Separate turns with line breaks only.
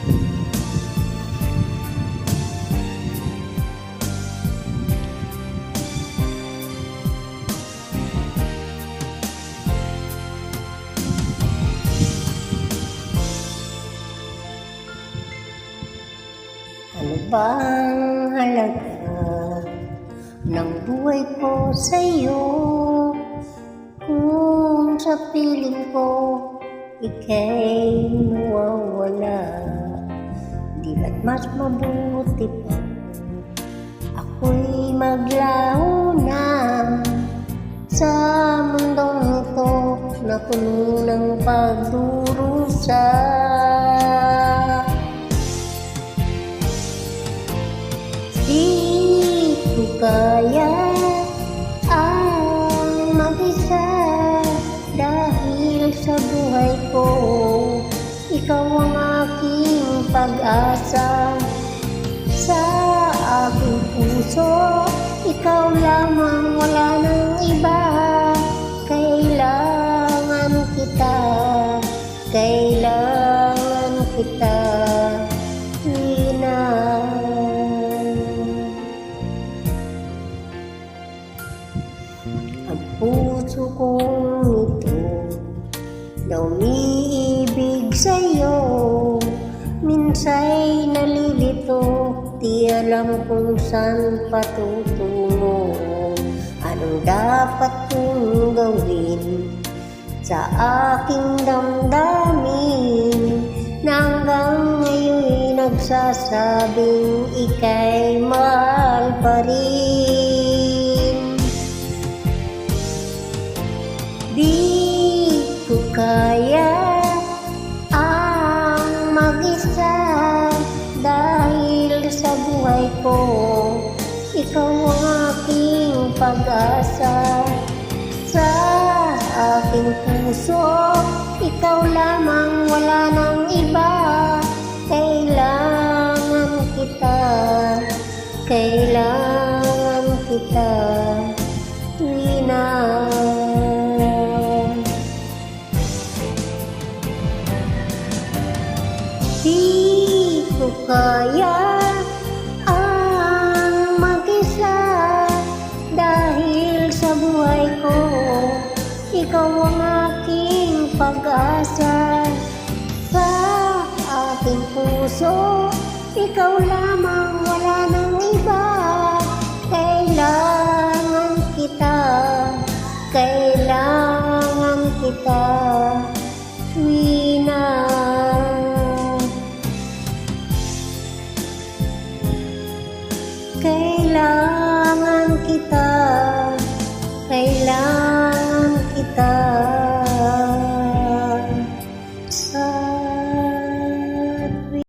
Ano bang halaga ng buhay ko sa'yo? Kung sa piling ko ika'y mawawala, di ba't mas mabuti pa ako'y maglaho na sa mundong ito na puno ng pagdurusa. Di ko kaya ang mag-isa dahil sa buhay ko ikaw ang aking pag-asa. Sa aking puso ikaw lamang, wala nang iba. Kailangan kita, kailangan kita, Rina. Ang puso kong ito na umiibig sa'yo, minsa'y nalilito, di alam kung saan patutungo. Anong dapat kong gawin sa aking damdamin na hanggang ngayon'y nagsasabing ika'y mahal pa rin. Di ko kaya ang mag-isa dahil sa buhay ko ikaw ang aking pag-asa. Sa aking puso ikaw lamang, wala nang iba. Kailangan kita, kailangan kita, Rina. Di ko kaya ang mag-isa dahil sa buhay ko ikaw ang aking pag-asa. Sa aking puso ikaw lamang, wala nang iba. Kailangan kita, kailangan kita, Rina. Kailangan kita, kailangan kita, sa tuwing